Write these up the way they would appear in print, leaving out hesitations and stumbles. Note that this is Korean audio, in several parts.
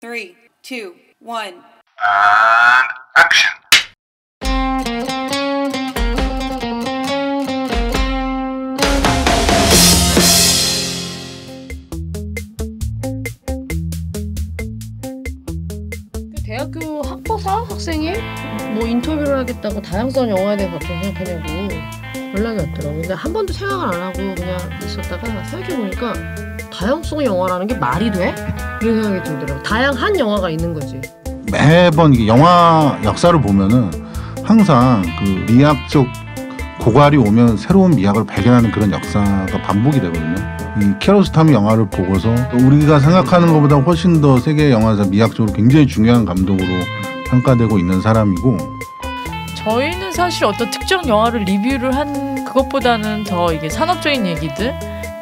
3, 2, 1. And action. 대학교 학부사 학생이 뭐 인터뷰를 하겠다고 다양성 영화에 대해서 어떻게 생각하냐고 연락이 왔더라고. 근데 한 번도 생각을 안 하고 그냥 있었다가 생각해보니까 다양성 영화라는 게 말이 돼? 이런 생각이 들더라고. 다양한 영화가 있는 거지. 매번 이게 영화 역사를 보면은 항상 그 미학적 고갈이 오면 새로운 미학을 발견하는 그런 역사가 반복이 되거든요. 이 키아로스타미 영화를 보고서 우리가 생각하는 것보다 훨씬 더 세계 영화에서 미학적으로 굉장히 중요한 감독으로 평가되고 있는 사람이고, 저희는 사실 어떤 특정 영화를 리뷰를 한 그것보다는 더 이게 산업적인 얘기들,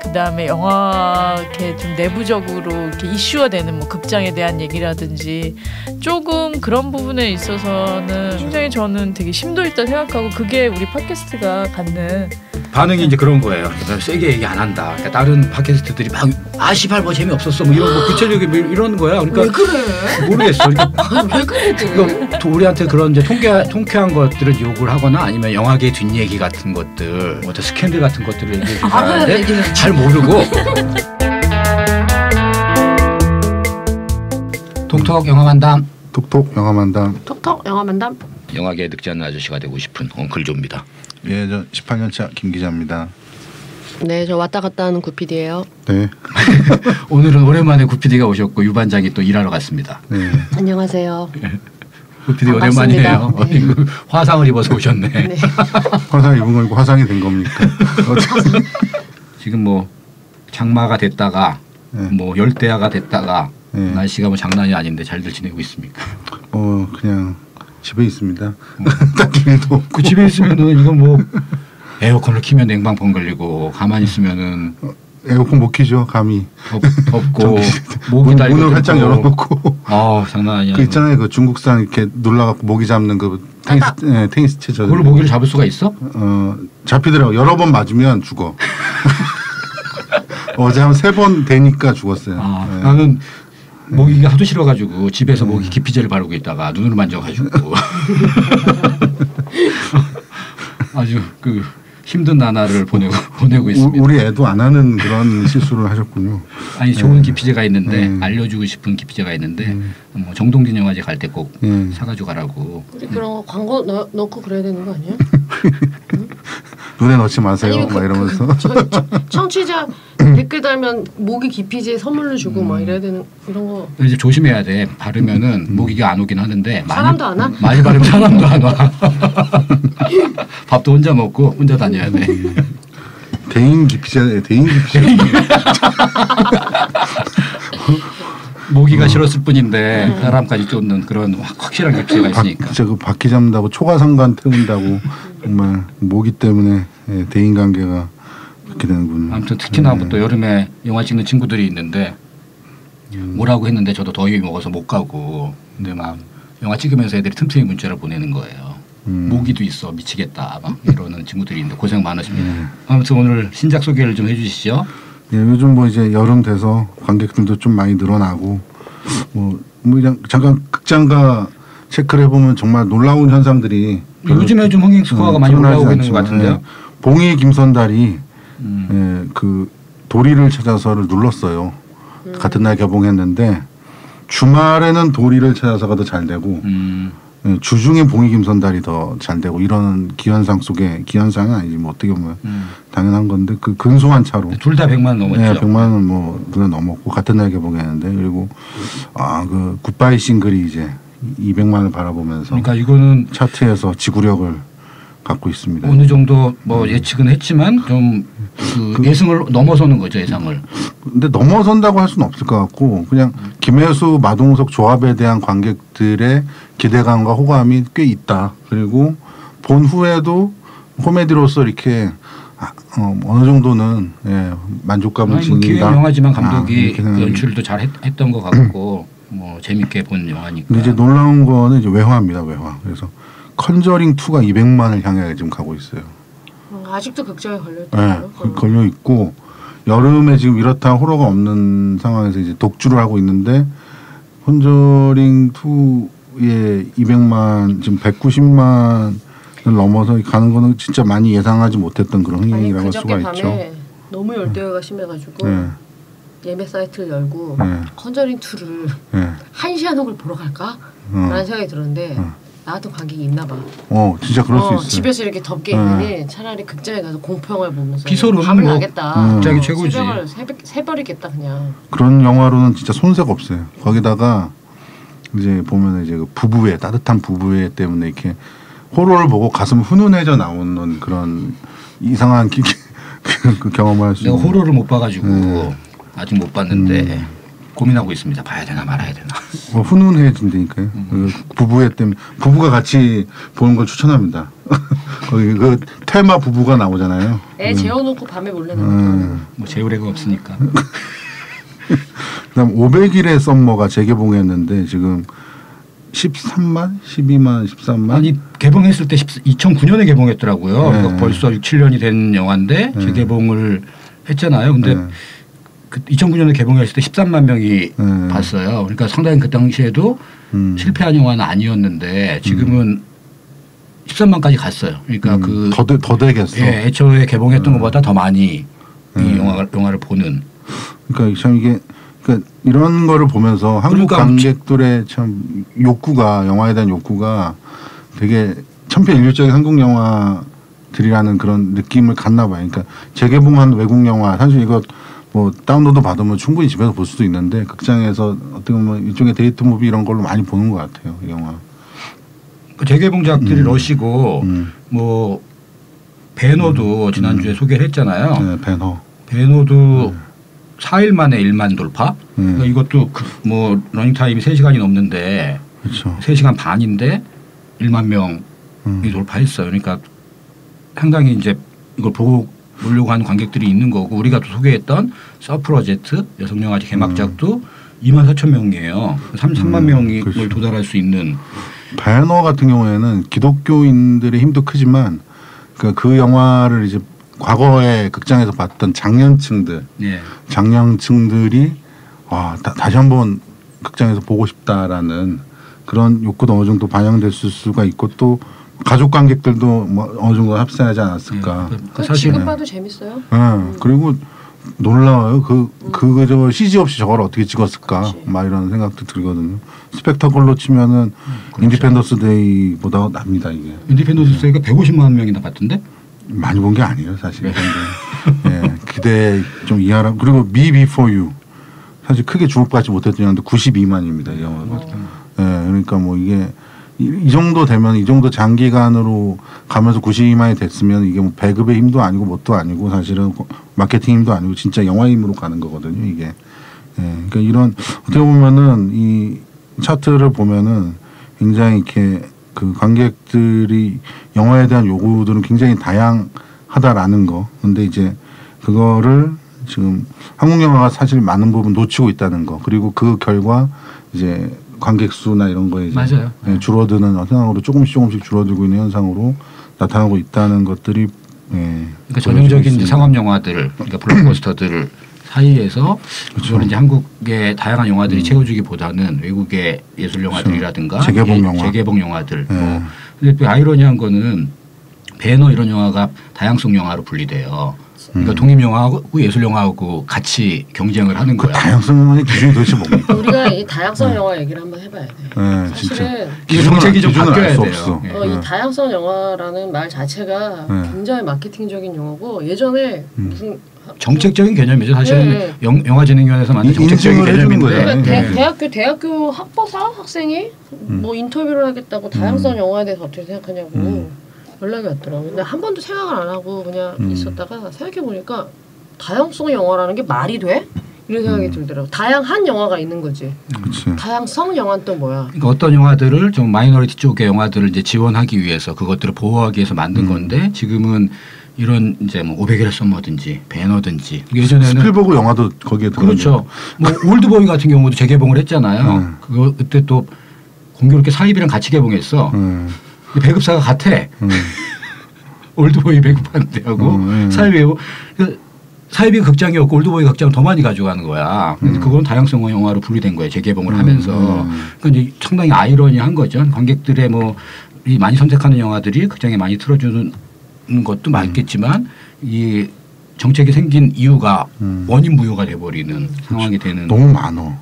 그 다음에 영화 이렇게 좀 내부적으로 이렇게 이슈가 되는 뭐 극장에 대한 얘기라든지 조금 그런 부분에 있어서는 굉장히 저는 되게 심도 있다 생각하고, 그게 우리 팟캐스트가 갖는 반응이 이제 그런 거예요. 세게 얘기 안 한다. 그러니까 다른 팟캐스트들이 막 시발 뭐 재미없었어 뭐 이런 뭐 구체적인 뭐 이런 거야. 그러니까 왜 그래? 모르겠어. 그러니까 왜 그래? 그러니까 우리한테 그런 이제 통쾌한 것들을 요구를 하거나 아니면 영화계 뒷얘기 같은 것들, 어떤 스캔들 같은 것들을 얘기해 주고 하는데 잘 모르고. 톡톡 영화만담. 톡톡 영화만담. 톡톡 영화만담. 영화계에 늙지 않는 아저씨가 되고 싶은 엉클조입니다. 예, 저 18년차 김 기자입니다. 네, 저 왔다 갔다 하는 구피디예요. 네. 오늘은 오랜만에 구피디가 오셨고 유 반장이 또 일하러 갔습니다. 네. 안녕하세요. 구피디 오랜만이에요. 네. 화상을 입어서 오셨네. 네. 화상 입은 거고 화상이 된 겁니까? 지금 뭐 장마가 됐다가 네. 뭐 열대야가 됐다가 네. 날씨가 뭐 장난이 아닌데 잘들 지내고 있습니까? 그냥 집에 있습니다. 딱히 일도 없고. 그 집에 있으면은 이건 뭐 에어컨을 키면 냉방병 걸리고 가만히 있으면은 에어컨 못 키죠. 감이 덥고 목이 달고 문을 활짝 열어놓고. 장난 아니야. 그 있잖아요. 그 중국산 이렇게 눌러갖고 모기 잡는 그 테니스 채죠. 그걸로 모기를 잡을 수가 있어? 잡히더라고. 여러 번 맞으면 죽어. 어제 한 3번 되니까 죽었어요. 네. 나는 모기가 하도 싫어가지고 집에서 모기 기피제를 바르고 있다가 눈으로 만져가지고 아주 그 힘든 나날을 보내고 있습니다. 우리 애도 안 하는 그런 실수를 하셨군요. 아니 좋은 기피제가 있는데 알려주고 싶은 기피제가 있는데 뭐 정동진 영화제 갈 때 꼭 사가지고 가라고. 우리 그런 거 광고 넣고 그래야 되는 거 아니야? 응? 눈에 넣지 마세요. 막 이러면서. 청취자 댓글 달면 모기 기피제 선물로 주고 막 이래야 되는 이런 거. 이제 조심해야 돼. 바르면은 모기가 안 오긴 하는데 사람도 안 와? 많이 바르면 사람도 안 와. 밥도 혼자 먹고 혼자 다녀야 돼. 대인 기피제. 모기가 싫었을 뿐인데 사람까지 쫓는 그런 확실한 기피제가 있으니까. 그 바퀴 잡는다고 초과상관 태운다고 정말 모기 때문에 대인 관계가 그렇게 되는군요. 아무튼 특히나 또 여름에 영화 찍는 친구들이 있는데 뭐라고 했는데 저도 더위 먹어서 못 가고, 근데 막 영화 찍으면서 애들이 틈틈이 문자를 보내는 거예요. 모기도 있어 미치겠다 막 이러는 친구들이 있는데 고생 많으십니다. 아무튼 오늘 신작 소개를 좀 해주시죠. 예, 요즘 뭐 이제 여름 돼서 관객들도 좀 많이 늘어나고 뭐 그냥 잠깐 극장가 체크를 해보면 정말 놀라운 현상들이 요즘에 좀 흥행 스코어가 많이 올라오고 있는 것 같은데요. 예, 봉이 김선달이 그 도리를 찾아서를 눌렀어요. 같은 날 개봉했는데 주말에는 도리를 찾아서가 더 잘 되고 주중에 봉이 김선달이 더 잘 되고, 이런 기현상 속에, 기현상은 아니지 뭐 어떻게 보면 당연한 건데 그 근소한 차로 둘 다 100만 넘었죠. 네, 100만 원 뭐 눈에 넘었고 같은 날 개봉했는데, 그리고 그 굿바이 싱글이 이제 200만 원을 바라보면서 그러니까 이거는 차트에서 지구력을 갖고 있습니다. 어느 정도 뭐 예측은 했지만 좀 그 예상을 넘어서는 거죠, 예상을. 근데 넘어선다고 할 수는 없을 것 같고, 그냥 김혜수 마동석 조합에 대한 관객들의 기대감과 호감이 꽤 있다. 그리고 본 후에도 코미디로서 이렇게 어느 정도는 만족감을 지닌다. 지닌다. 기획 영화지만 감독이 연출도 잘 했던 것 같고 뭐 재밌게 본 영화니까. 근데 이제 놀라운 거는 이제 외화입니다, 외화. 그래서 컨저링 2가 200만을 향해 지금 가고 있어요. 아직도 극장에 걸려있다고요? 네, 걸려 있고 여름에 지금 이렇다 호러가 없는 상황에서 이제 독주를 하고 있는데 컨저링 2에 200만 지금 190만을 넘어서 가는 거는 진짜 많이 예상하지 못했던 그런 흥행이라고 할 수가 있죠. 밤에 너무 열대어가 심해가지고 예매 사이트를 열고 컨저링 2를 1시에 하는 걸 보러 갈까? 라는 생각이 들었는데 나 같은 관객이 있나 봐. 진짜 그럴 수 있어요. 집에서 이렇게 덥게 있느니 차라리 극장에 가서 공포영화를 보면서 비서로는 밤을 뭐 나겠다. 극장이 최고지. 새벽이겠다 그냥. 그런 영화로는 진짜 손색 없어요. 거기다가 이제 보면 이제 그 부부애 따뜻한 부부애 때문에 이렇게 호러를 보고 가슴 훈훈해져 나오는 그런 이상한 그 경험을 할 수 내가 있는. 호러를 못 봐가지고 아직 못 봤는데 고민하고 있습니다. 봐야 되나 말아야 되나. 훈훈해진다니까요. 그 부부애 때문에 부부가 같이 보는 걸 추천합니다. 거기 그 테마 부부가 나오잖아요. 애 재워놓고 밤에 몰래 나오는 뭐 재울 애가 없으니까. 그다음 500일의 썸머가 재개봉했는데 지금 13만, 12만, 13만. 아니 개봉했을 때 2009년에 개봉했더라고요. 그러니까 벌써 6, 7년이 된 영화인데 재개봉을 했잖아요. 근데 그 2009년에 개봉했을 때 13만 명이 봤어요. 그러니까 상당히 그 당시에도 실패한 영화는 아니었는데 지금은 13만까지 갔어요. 그러니까 그 더 되겠어. 예, 애초에 개봉했던 것보다 더 많이 이 영화를 보는. 그러니까 참 이게 그러니까 이런 거를 보면서 한국 그러니까 관객들의 참 욕구가 영화에 대한 욕구가 되게 천편일률적인 한국 영화들이라는 그런 느낌을 갖나 봐요. 그러니까 재개봉한 외국 영화 사실 이거 뭐 다운로드 받으면 충분히 집에서 볼 수도 있는데 극장에서 어떻게 보면 일종의 데이트 무비 이런 걸로 많이 보는 것 같아요. 이 영화. 그 재개봉작들이 러시고 뭐 배너도 지난주에 소개를 했잖아요. 네, 배너도 4일 만에 1만 돌파. 그러니까 이것도 뭐 러닝 타임이 3시간이 넘는데 그렇죠. 3시간 반인데 1만 명이 돌파했어요. 그러니까 상당히 이제 이걸 보고 보려고 하는 관객들이 있는 거고 우리가 또 소개했던 서프로젝트 여성영화제 개막작도 2만 4천 명이에요. 3만 명이 그렇죠. 도달할 수 있는. 배너 같은 경우에는 기독교인들의 힘도 크지만 그 영화를 이제 과거에 극장에서 봤던 장년층들이 와 다시 한번 극장에서 보고 싶다라는 그런 욕구도 어느 정도 반영됐을 수가 있고 또 가족 관객들도 뭐 어느 정도 합세하지 않았을까. 사실 지금 봐도 재밌어요. 그리고 놀라워요. 저 CG 없이 저걸 어떻게 찍었을까. 그렇지. 막 이런 생각도 들거든요. 스펙타클로 치면은 그렇죠. 인디펜던스 데이보다 납니다 이게. 인디펜던스 데이가 150만 명이나 봤던데? 많이 본 게 아니에요 사실. 예, 기대 좀 이하라. 그리고 Me Before You 사실 크게 주목받지 못했던 영화인데 92만입니다 이 영화가. 예, 그러니까 뭐 이게 이 정도 되면 이 정도 장기간으로 가면서 92만이 됐으면 이게 뭐 배급의 힘도 아니고 뭣도 아니고 사실은 마케팅 힘도 아니고 진짜 영화 힘으로 가는 거거든요 이게. 예, 그러니까 이런 어떻게 보면은 이 차트를 보면은 굉장히 이렇게 그 관객들이 영화에 대한 요구들은 굉장히 다양하다라는 거. 근데 이제 그거를 지금 한국 영화가 사실 많은 부분 놓치고 있다는 거. 그리고 그 결과 이제 관객 수나 이런 거에 이제 맞아요. 줄어드는 현상으로 조금씩 줄어들고 있는 현상으로 나타나고 있다는 것들이 그러니까 전형적인 이제 상업 영화들, 그러니까 블록버스터들 사이에서 그렇죠. 이제 한국의 다양한 영화들이 채워주기보다는 외국의 예술 영화들이라든가 재개봉 영화들. 뭐. 근데 또 아이러니한 거는 배너 이런 영화가 다양성 영화로 분리돼요. 그러니까 독립 영화하고 예술 영화하고 같이 경쟁을 하는 거야. 다양성 영화의 기준이 도대체 뭡니까? 우리가 이 다양성 영화 얘기를 한번 해봐야 돼. 사실은 이게 정책이 좀 바뀌어야 돼요. 이 다양성 영화라는 말 자체가 굉장히 마케팅적인 용어고 예전에 무슨 정책적인 개념이죠. 사실은 영화진흥위원회에서 만든 정책적인 개념인데. 그러니까 대학교 학부사 학생이 뭐 인터뷰를 하겠다고 다양성 영화에 대해서 어떻게 생각하냐고 연락이 왔더라고요. 근데 한 번도 생각을 안 하고 그냥 있었다가 생각해보니까 다양성 영화라는 게 말이 돼? 이런 생각이 들더라고요. 다양한 영화가 있는 거지. 그치. 다양성 영화는 또 뭐야? 그러니까 어떤 영화들을 좀 마이너리티 쪽의 영화들을 이제 지원하기 위해서 그것들을 보호하기 위해서 만든 건데 지금은 이런 이제 뭐 500일의 썸머든지 배너든지 예전에는 스필버그 영화도 거기에 들어가요. 그렇죠. 뭐 올드보이 같은 경우도 재개봉을 했잖아요. 그때 또 공교롭게 사입이랑 같이 개봉했어. 배급사가 같아. 올드보이 배급하는 데하고 사입이고 사이비 극장이었고 올드보이 극장을 더 많이 가져가는 거야. 그건 다양성 영화로 분리된 거예요. 재개봉을 하면서. 그러니까 이제 상당히 아이러니한 거죠. 관객들의 뭐 이 많이 선택하는 영화들이 극장에 많이 틀어주는 것도 맞겠지만 이 정책이 생긴 이유가 원인 부여가 돼버리는 상황이 되는. 너무 많어.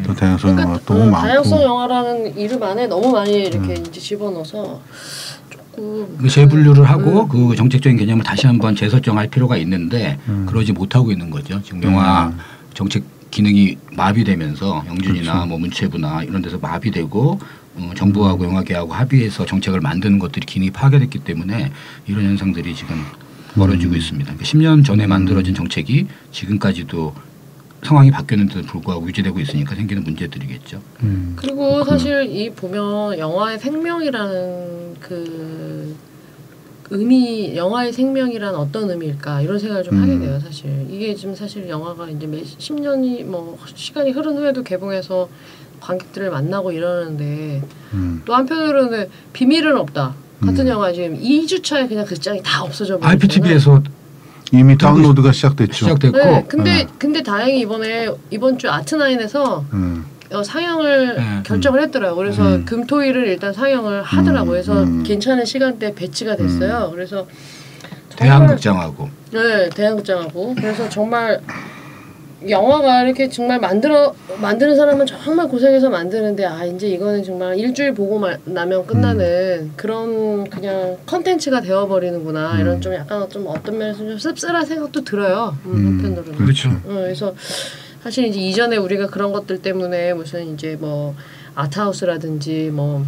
또 다양성 영화 너무 많고. 다양성 영화라는 이름 안에 너무 많이 이렇게 이제 집어넣어서 조금 재분류를 하고 그 정책적인 개념을 다시 한번 재설정할 필요가 있는데 그러지 못하고 있는 거죠. 지금 영화 정책 기능이 마비되면서 영준이나 그렇죠. 뭐 문체부나 이런 데서 마비되고 정부하고 영화계하고 합의해서 정책을 만드는 것들이 기능이 파괴됐기 때문에 이런 현상들이 지금 벌어지고 있습니다. 그러니까 10년 전에 만들어진 정책이 지금까지도 상황이 바뀌었는데도 불구하고 유지되고 있으니까 생기는 문제들이겠죠. 그리고 사실 이 보면 영화의 생명이라는 그 의미, 영화의 생명이란 어떤 의미일까 이런 생각을 좀 하게 돼요. 사실 이게 지금 사실 영화가 이제 10년이 뭐 시간이 흐른 후에도 개봉해서 관객들을 만나고 이러는데 또 한편으로는 비밀은 없다 같은 영화 지금 2주차에 그냥 그 장이 다 없어져 버렸잖아요. IPTV에서 이미 다운로드가 시작됐죠. 시작됐고 네, 근데 다행히 이번 주 아트나인에서 상영을 결정을 했더라고요. 그래서 금토일을 일단 상영을 하더라고요. 그래서 괜찮은 시간대 배치가 됐어요. 그래서 대한극장하고 네, 대한극장하고 그래서 정말 영화가 이렇게 정말 만드는 사람은 정말 고생해서 만드는데 이제 이거는 정말 일주일 보고 나면 끝나는 그런 그냥 컨텐츠가 되어버리는구나 이런 좀 약간 좀 어떤 면에서 좀 씁쓸한 생각도 들어요. 한편으로는. 그렇죠. 그래서 사실 이제 이전에 우리가 그런 것들 때문에 무슨 이제 뭐 아트하우스라든지 뭐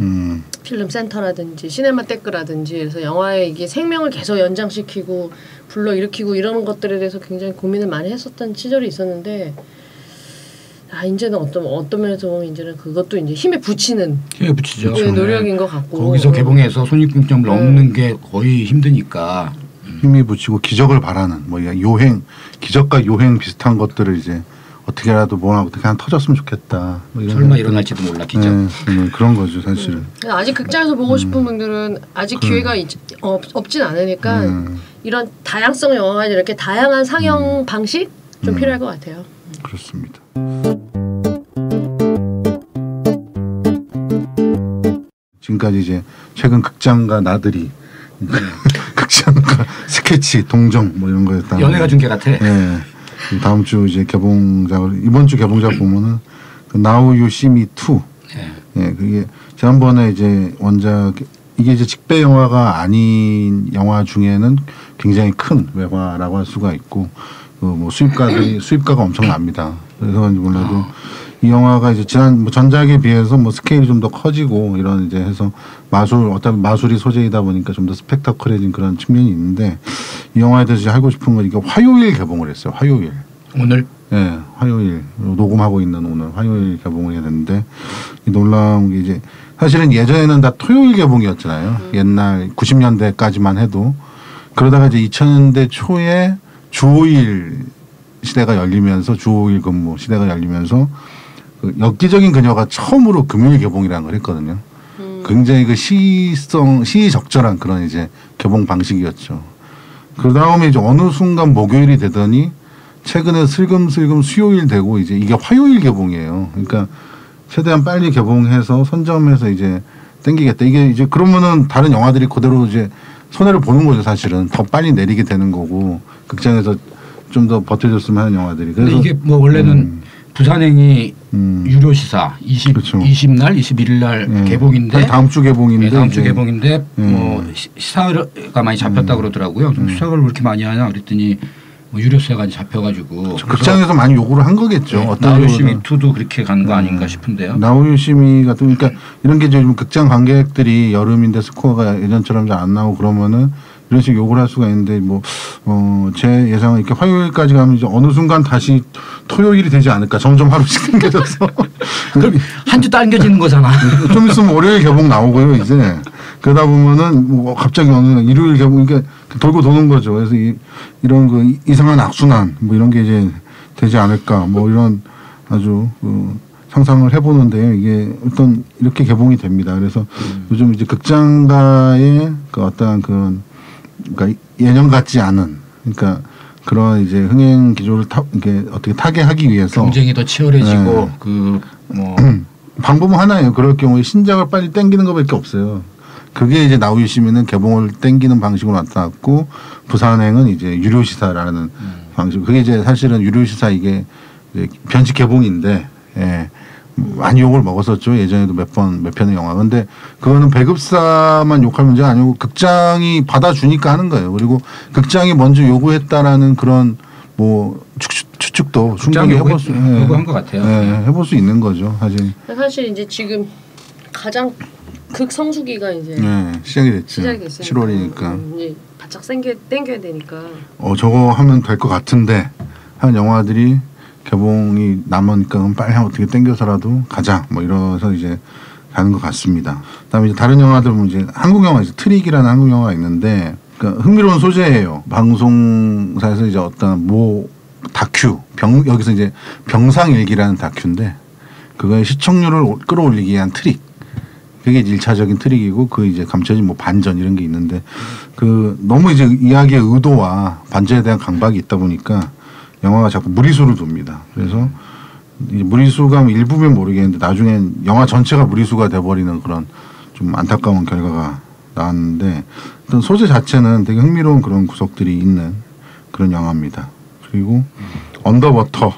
필름 센터라든지 시네마테크라든지 그래서 영화의 이게 생명을 계속 연장시키고 불러일으키고 이런 것들에 대해서 굉장히 고민을 많이 했었던 시절이 있었는데 이제는 어떤 면에서 보면 이제는 그것도 이제 힘에 붙이죠. 노력인 것 같고 거기서 개봉해서 손익분점을 얻는 게 거의 힘드니까 힘이 붙이고 기적을 바라는 뭐 기적과 요행 비슷한 것들을 이제 어떻게라도 뭐하고 그냥 터졌으면 좋겠다. 뭐 설마 일어날지도 몰라 기적. 그런 거죠 사실은. 아직 극장에서 보고 싶은 분들은 아직 기회가 없진 않으니까 이런 다양성 영화가 이렇게 다양한 상영 방식 좀 필요할 것 같아요. 그렇습니다. 지금까지 이제 최근 극장가 나들이 극장가 스케치 동정 뭐 이런 거였다. 연예가 중계 같아. 네. 다음 주 이제 이번 주 개봉작 보면은 그 Now You See Me 2. 예, 그게 지난번에 이제 원작 이게 이제 직배 영화가 아닌 영화 중에는 굉장히 큰 외화라고 할 수가 있고 그 뭐 수입가가 엄청납니다. 그래서 몰라도 이 영화가 이제 전작에 비해서 뭐 스케일이 좀 더 커지고 이런 이제 해서 어떤 마술이 소재이다 보니까 좀 더 스펙타클해진 그런 측면이 있는데 이 영화에 대해서 하고 싶은 건 이게 화요일 개봉을 했어요. 화요일. 오늘? 네, 화요일 녹음하고 있는 오늘 화요일 개봉을 해야 되는데 이 놀라운 게 이제 사실은 예전에는 다 토요일 개봉이었잖아요. 옛날 90년대까지만 해도 그러다가 이제 2000년대 초에 주 5일 시대가 열리면서 주 5일 근무 시대가 열리면서 그 엽기적인 그녀가 처음으로 금요일 개봉이라는 걸 했거든요. 굉장히 그 시의적절한 그런 이제 개봉 방식이었죠. 그 다음에 이제 어느 순간 목요일이 되더니 최근에 슬금슬금 수요일 되고 이제 이게 화요일 개봉이에요. 그러니까 최대한 빨리 개봉해서 선점해서 이제 땡기겠다. 이게 이제 그러면은 다른 영화들이 그대로 이제 손해를 보는 거죠. 사실은 더 빨리 내리게 되는 거고 극장에서 좀 더 버텨줬으면 하는 영화들이. 그래서 이게 뭐 원래는 부산행이 유료 시사 20날 21일 날 개봉인데 다음 주 개봉인데 다음 주 개봉인데 뭐 시사가 많이 잡혔다 그러더라고요. 시사를 왜 이렇게 많이 하냐 그랬더니 뭐 유료세가 잡혀가지고 극장에서 많이 요구를 한 거겠죠. 어떤 나우유시미 2도 그렇게 간 거 아닌가 싶은데요. 나우유시미 같은 그러니까 이런 게 지금 극장 관객들이 여름인데 스코어가 예전처럼 잘 안 나오고 그러면은 이런 식으로 욕을 할 수가 있는데 제 예상은 이렇게 화요일까지 가면 이제 어느 순간 다시 토요일이 되지 않을까. 점점 하루씩 당겨져서 그럼 한 주 당겨지는 거잖아. 좀 있으면 월요일 개봉 나오고요 이제. 그러다 보면은 뭐 갑자기 어느 일요일 개봉 그러니까 돌고 도는 거죠. 그래서 이런 그 이상한 악순환 뭐 이런 게 이제 되지 않을까. 뭐 이런 아주 상상을 해보는데요. 이게 어떤 이렇게 개봉이 됩니다. 그래서 요즘 이제 극장가의 그 어떠한 그러니까 예년 같지 않은 그러니까 그런 이제 흥행 기조를 이렇게 어떻게 타게 하기 위해서 경쟁이 더 치열해지고 그 뭐 방법은 하나예요. 그럴 경우에 신작을 빨리 땡기는 것밖에 없어요. 그게 이제 나우유 시민은 개봉을 땡기는 방식으로 나타났고 부산행은 이제 유료 시사라는 방식. 그게 이제 사실은 유료 시사 이게 이제 변칙 개봉인데 예. 많이 욕을 먹었었죠. 예전에도 몇 편의 영화. 근데 그거는 배급사만 욕할 문제가 아니고 극장이 받아주니까 하는 거예요. 그리고 극장이 먼저 요구했다라는 그런 뭐 추측도 충분히 해볼 수 요구한 것 같아요. 해볼 수 있는 거죠. 사실 이제 지금 가장 극성수기가 이제 시작이 됐죠. 7월이니까 이제 바짝 땡겨야 되니까. 저거 하면 될 것 같은데 한 영화들이 개봉이 남으니까 그럼 빨리 어떻게 땡겨서라도 가자 뭐 이러서 이제 가는 것 같습니다. 그다음에 이제 다른 영화들 보면 이제 한국 영화 이제 트릭이라는 한국 영화가 있는데 그러니까 흥미로운 소재예요. 방송사에서 이제 어떤 다큐 여기서 이제 병상일기라는 다큐인데 그거의 시청률을 끌어올리기 위한 트릭. 그게 이제 1차적인 트릭이고 그 이제 감춰진 뭐 반전 이런 게 있는데 그 너무 이제 이야기의 의도와 반전에 대한 강박이 있다 보니까 영화가 자꾸 무리수를 둡니다. 그래서 무리수가 일부면 모르겠는데 나중엔 영화 전체가 무리수가 돼버리는 그런 좀 안타까운 결과가 나왔는데 어떤 소재 자체는 되게 흥미로운 그런 구석들이 있는 그런 영화입니다. 그리고 언더워터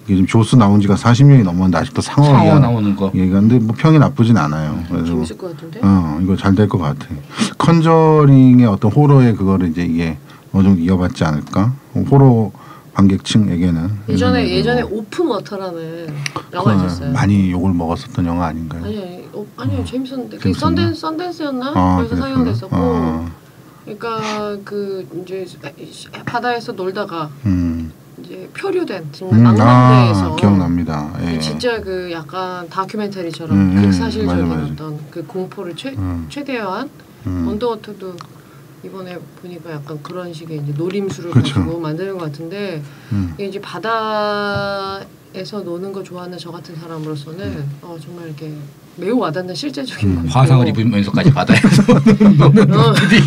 이게 지금 조스 나온 지가 40년이 넘었는데 아직도 상어 나오는 거 얘기인데 뭐 평이 나쁘진 않아요. 그래서 재밌을 것 같은데? 이거 잘 될 것 같아. 컨저링의 어떤 호러의 그거를 이제 이게 어느 정도 이어받지 않을까? 호러 관객층에게는 예전에 오픈 워터라는 영화 있었어요. 많이 욕을 먹었었던 영화 아닌가요? 아니 재밌었는데 그 썬댄스였나? 그래서 상영됐었고 그러니까 그 이제 바다에서 놀다가 이제 표류된 정말 망망대해서 기억납니다. 예. 진짜 그 약간 다큐멘터리처럼 극사실적인 맞아. 어떤 그 공포를 최대화한 언더워터도 이번에 보니까 약간 그런 식의 이제 노림수를 가지고 만드는 것 같은데 이게 이제 바다에서 노는 거 좋아하는 저 같은 사람으로서는 정말 이렇게 매우 와닿는 실제적인 거. 화상을 입으면서까지 바다에서 노는 분들이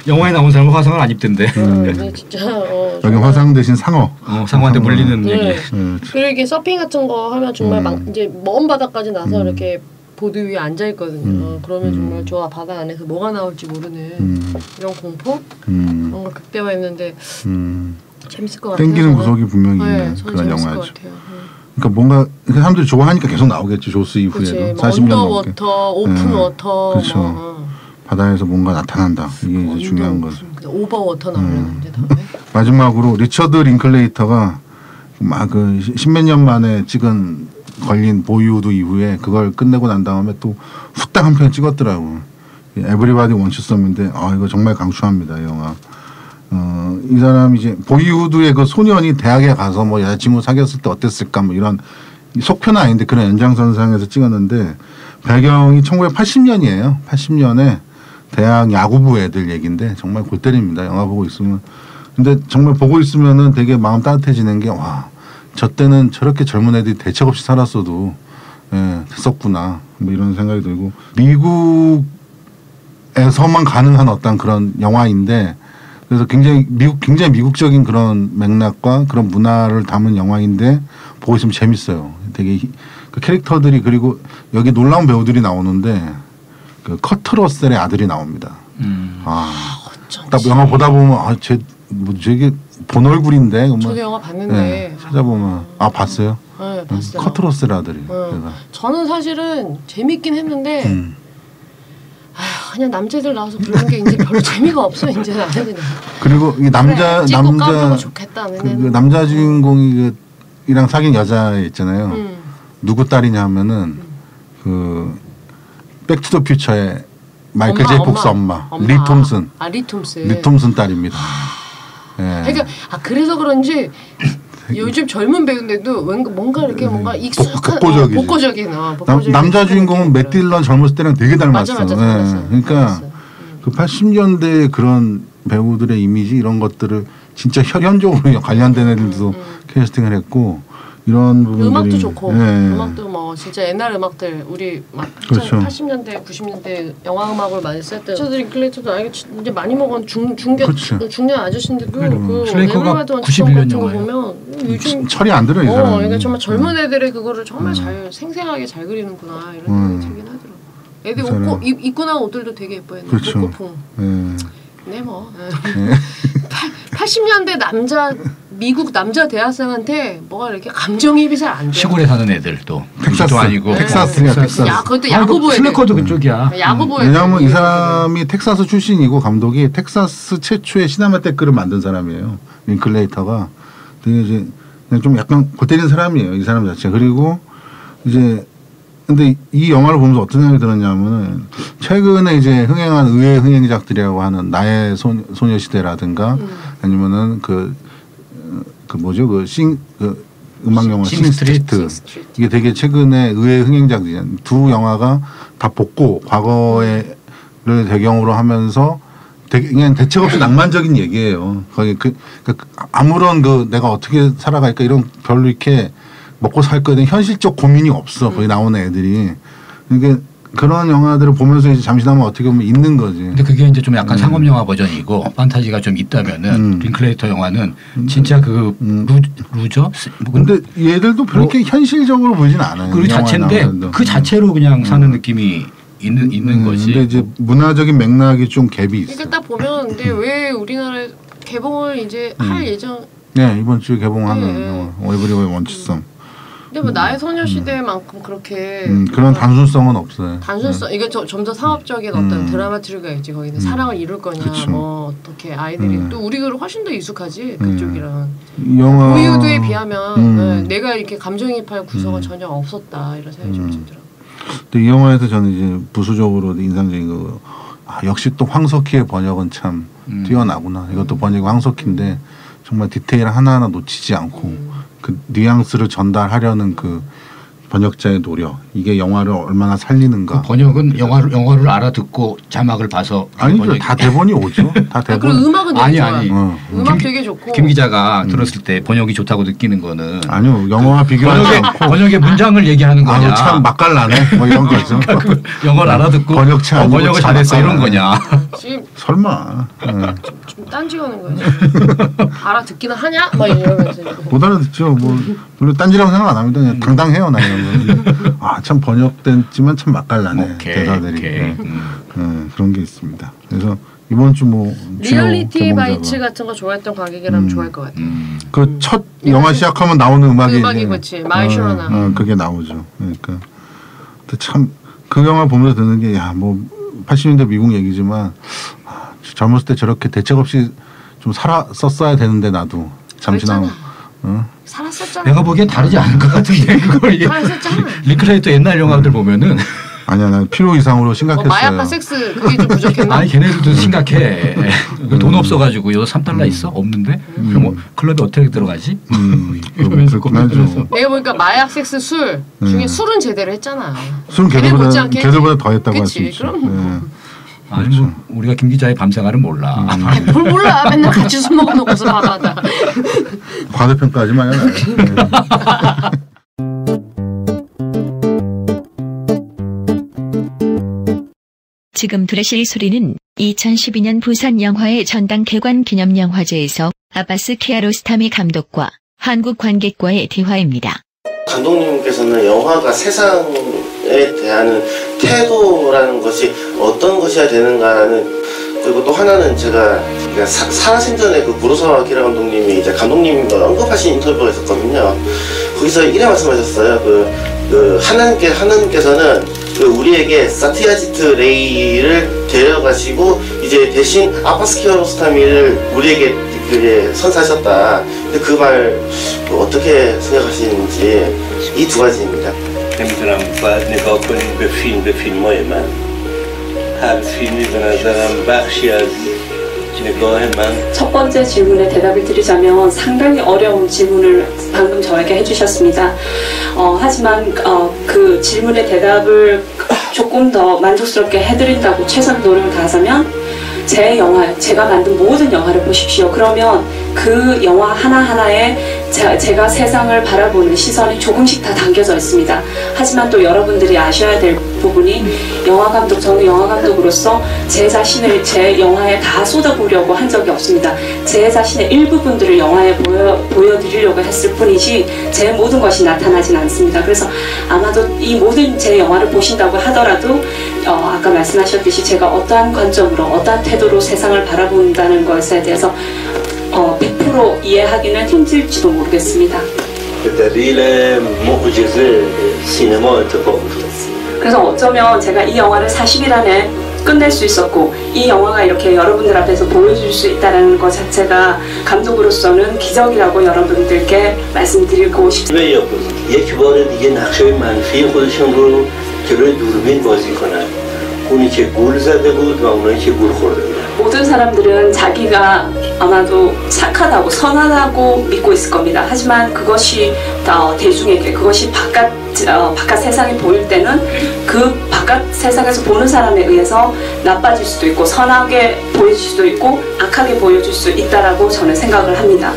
영화에 나온 사람은 화상을 안 입던데. 진짜 여기 화상 대신 상어. 상어한테 물리는 얘기. 그리고 이게 서핑 같은 거 하면 정말 이제 먼 바다까지 나서 이렇게 보드 위에 앉아 있거든요. 그러면 정말 저 바다 안에서 뭐가 나올지 모르는 이런 공포 그런 걸 극대화했는데 재밌을 것 같아요. 땡기는 구석이 분명히 있는 그런 영화죠. 그러니까 뭔가 사람들이 좋아하니까 계속 나오겠지. 조스 이후에도 40년 넘게. 언더워터, 오픈워터. 그렇죠. 바다에서 뭔가 나타난다. 이게 이제 중요한 거죠. 오버워터 나오려는데 다음에. 마지막으로 리처드 링클레이터가 막 그 십몇 년 만에 찍은 걸린 보이우드 이후에 그걸 끝내고 난 다음에 또 후딱 한 편 찍었더라고. 에브리바디 원슈썸인데 이거 정말 강추합니다. 이 영화. 이 사람이 이제 보이우드의 그 소년이 대학에 가서 뭐 여자친구 사귀었을 때 어땠을까 뭐 이런 속편은 아닌데 그런 연장선상에서 찍었는데 배경이 1980년이에요. 80년에 대학 야구부 애들 얘기인데 정말 골 때립니다. 영화 보고 있으면. 근데 정말 보고 있으면은 되게 마음 따뜻해지는 게 저 때는 저렇게 젊은 애들이 대책 없이 살았어도 됐었구나 뭐 이런 생각이 들고 미국에서만 가능한 어떤 그런 영화인데 그래서 굉장히 미국적인 그런 맥락과 그런 문화를 담은 영화인데 보고 있으면 재밌어요. 되게 그 캐릭터들이 그리고 여기 놀라운 배우들이 나오는데 그 커트 러셀의 아들이 나옵니다. 딱 영화 보다 보면 저게 본 얼굴인데. 저도 영화 봤는데. 찾아보면 봤어요? 네, 봤어요. 커트 러셀 아들이. 저는 사실은 재밌긴 했는데 그냥 남자들 나와서 그런 게 이제 별로 재미가 없어 이제 나는 그냥. 그리고 이 남자 그 남자 주인공이 이랑 사귄 여자 있잖아요. 누구 딸이냐 하면은 그 백투더퓨처의 마이클 제이 폭스 엄마 리 톰슨. 리 톰슨 딸입니다. 그러니까 그래서 그런지 요즘 젊은 배우인데도 뭔가 이렇게 뭔가 익숙한 복고적인 남자 주인공은 맷 딜런 젊었을 때랑 되게 닮았어. 그러니까 그 80년대 그런 배우들의 이미지 이런 것들을 진짜 혈연적으로 관련된 애들도 캐스팅을 했고 이런 부분들이 음악도 좋고 예. 음악도 뭐 진짜 옛날 음악들 우리 막 그렇죠. 80년대 90년대 영화 음악을 많이 썼던 저들 링클레이터도 아예 이제 많이 먹은 그렇죠. 중년 아저씨인데도 그 슬레이커가 에버하드 91년 같은 거 영화예요. 보면 요즘 철이 안 들어 이 사람. 그러니까 정말 젊은 애들의 그거를 정말 잘 생생하게 잘 그리는구나 이런 생각이 들긴 하더라고. 애들 그렇잖아요. 입고 나온 옷들도 되게 예뻐요. 그렇죠. 목고풍. 예. 네 뭐. 80년대 미국 남자 대학생한테 뭐가 이렇게 감정이입이 잘 안 돼요. 시골에 사는 애들도 텍사스 아니고 텍사스야 텍사스. 야 그것도 야구부 애들. 슬래커도 그쪽이야. 야구부 애들. 왜냐하면 이 사람이 텍사스 출신이고 감독이 텍사스 최초의 시네마테크를 만든 사람이에요. 링클레이터가 되게 이제 그냥 좀 약간 골 때리는 사람이에요. 이 사람 자체. 그리고 이제 근데 이 영화를 보면서 어떤 생각이 들었냐면은 최근에 이제 흥행한 의외 흥행작들이라고 하는 나의 소녀시대라든가 아니면은 그 뭐죠 그 음악 영화 싱스트리트 이게 되게 최근에 의외 흥행작이잖아요. 두 영화가 다 복고 과거를 배경으로 하면서 되게 그냥 대책 없이 낭만적인 얘기예요. 거기 아무런 내가 어떻게 살아갈까 이런 별로 이렇게 먹고 살 거에 대한 현실적 고민이 없어. 거기 나오는 애들이. 그러니까 그런 영화들을 보면서 이제 잠시나마 어떻게 보면 있는 거지. 근데 그게 이제 좀 약간 상업 영화 버전이고 판타지가 좀 있다면은 링클레이터 영화는 진짜 루저? 근데 얘들도 그렇게 현실적으로 보이진 않아요. 그 자체인데 그 자체로 그냥 사는 느낌이 있는 거지. 근데 이제 문화적인 맥락이 좀 갭이 있어. 그러니까 딱 보면 근데 왜 우리나라에 개봉을 이제 할 예정? 네 이번 주에 개봉하는 영화 에브리웨이 원치썸. 근데 뭐 나의 소녀시대만큼 그렇게 그런 단순성은 없어요. 단순성 이게 좀 더 상업적인 어떤 드라마트리가 있지. 거기는 사랑을 이룰 거냐, 그쵸. 뭐 어떻게 아이들이 또 우리가 훨씬 더 익숙하지 그쪽이랑. 영화 보이우드에 비하면 내가 이렇게 감정이입할 구성은 전혀 없었다 이런 생각이 좀 들더라고. 근데 이 영화에서 저는 이제 부수적으로 인상적인 거 역시 또 황석희의 번역은 참 뛰어나구나. 이것도 번역이 황석희인데 정말 디테일 하나하나 놓치지 않고 그 뉘앙스를 전달하려는 그 번역자의 노력 이게 영화를 얼마나 살리는가. 그 번역은 영어를 알아듣고 자막을 봐서 아니죠. 다 대본이 오죠. 다 대본. 그리고 음악은 되게 아니. 좋아요. 음악 되게 좋고. 김 기자가 들었을 때 번역이 좋다고 느끼는 거는 아니요. 영화와 비교하지 않고 번역의 문장을 얘기하는 거냐. 참 맛깔나네. 뭐 이런 거죠. 그 영어를 알아듣고 번역체 아니고 번역을 잘했어 이런 거냐. 지금 설마. 좀 딴지거는 거예요. 알아듣기는 하냐? 막 이러면서. 못 알아듣죠. 뭐 별로 딴지라고 생각 안 합니다. 그냥 당당해요 나 이런 거. 참 번역됐지만 참 맛깔나네. 대사들이. 그런 게 있습니다. 그래서 이번 주 뭐 리얼리티 바이츠 같은 거 좋아했던 관객이라면 좋아할 것 같아요. 그 첫 영화 시작하면 나오는 음악이 그렇지. 마이쇼나. 그게 나오죠. 그러니까 참 그 영화 보면서 드는 게 뭐 80년대 미국 얘기지만 젊었을 때 저렇게 대책 없이 좀 살았었어야 되는데 나도 잠시나마 살았었잖아. 내가 보기엔 다르지 않을 것 같은데 그걸 살았었잖아. 링클레이터 옛날 영화들 보면은 아니야 난 필요 이상으로 심각했어요. 마약과 섹스 그게 좀 부족했나? 아니 걔네들도 심각해. 돈 없어가지고 여기 $3 있어? 없는데? 그럼 뭐 클럽에 어떻게 들어가지? 이러면서 그렇긴 하죠. 내가 보니까 마약, 섹스, 술 중에 술은 제대로 했잖아. 술은 걔들보다 더 했다고 할 수 그치, 있죠. 그럼. 아니 뭐 우리가 김 기자의 밤생활은 몰라. 뭘 몰라. 맨날 같이 술 먹어놓고서 봐봐. 과대평가하지 마요. 지금 들으실 소리는 2012년 부산 영화의 전당 개관 기념영화제에서 아바스 키아로스타미 감독과 한국 관객과의 대화입니다. 감독님께서는 영화가 세상에 대한 태도라는 것이 어떤 것이어야 되는가는 그리고 또 하나는 제가 살아생전에 그 구로사와 아키라 감독님이 이제 감독님과 언급하신 인터뷰가 있었거든요. 거기서 이래 말씀하셨어요. 하나님께서는 우리에게 사티아지트 레이를 데려가시고 이제 대신 아바스 키아로스타미를 우리에게 선사하셨다. 근데 그 말 어떻게 생각하시는지 이 두 가지입니다. نمیتونم باید نگاه کنیم به فیلم‌های من هر فیلمی به نظرم بخشی از نگاه من 첫 번째 질문에 대답을 드리자면 상당히 어려운 질문을 방금 저에게 해주셨습니다. 하지만 그 질문의 대답을 조금 더 만족스럽게 해드린다고 최선의 노력을 다하자면 제 영화, 제가 만든 모든 영화를 보십시오. 그러면 그 영화 하나하나에 제가 세상을 바라보는 시선이 조금씩 다 당겨져 있습니다. 하지만 또 여러분들이 아셔야 될 부분이 저는 영화 감독으로서 제 자신을 제 영화에 다 쏟아부으려고 한 적이 없습니다. 제 자신의 일부분들을 영화에 보여드리려고 했을 뿐이지 제 모든 것이 나타나진 않습니다. 그래서 아마도 이 모든 제 영화를 보신다고 하더라도 아까 말씀하셨듯이 제가 어떠한 관점으로 어떠한 태도로 세상을 바라본다는 것에 대해서 100% 이해하기는 힘들지도 모르겠습니다. 그래서 어쩌면 제가 이 영화를 40일 안에 끝낼 수 있었고 이 영화가 이렇게 여러분들 앞에서 보여줄 수 있다는 것 자체가 감독으로서는 기적이라고 여러분들께 말씀드리고 싶습니다. یک بار دیگه نقشه منفی خودشون رو جلوی دوربین بازی کنن. اونی که گول زده بود و اونایی که گول خورده بود. 모든 사람들은 자기가 아마도 착하다고 선하다고 믿고 있을 겁니다. 하지만 그것이 대중에게 그것이 바깥 세상에 보일 때는 그 바깥 세상에서 보는 사람에 의해서 나빠질 수도 있고 선하게 보여질 수도 있고 악하게 보여줄 수 있다라고 저는 생각을 합니다.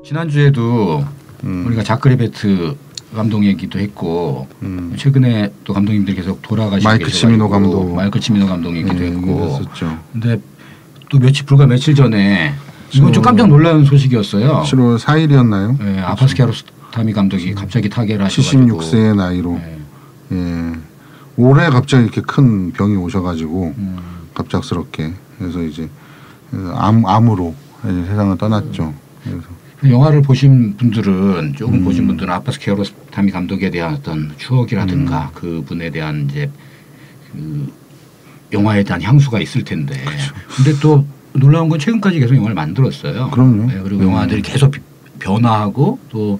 지난주에도 우리가 자크리 베트 감독 얘기도 했고 최근에 또 감독님들 계속 돌아가시고 마이클 치미노 감독, 마이클 치미노 감독 얘기도 했고 했었죠. 근데 또 불과 며칠 전에 이건 좀 깜짝 놀라는 소식이었어요. 7월 4일이었나요? 네, 아바스 키아로스타미 감독이 갑자기 타계를 하셔가지고 76세의 나이로 예. 올해 갑자기 이렇게 큰 병이 오셔가지고 갑작스럽게 그래서 이제 암으로 이제 세상을 떠났죠. 그래서 영화를 보신 분들은 조금 보신 분들은 아바스 키아로스타미 감독에 대한 어떤 추억이라든가 그 분에 대한 이제 그 영화에 대한 향수가 있을 텐데. 그렇죠. 근데 또 놀라운 건 최근까지 계속 영화를 만들었어요. 그럼요. 네, 그리고 영화들이 계속 변화하고 또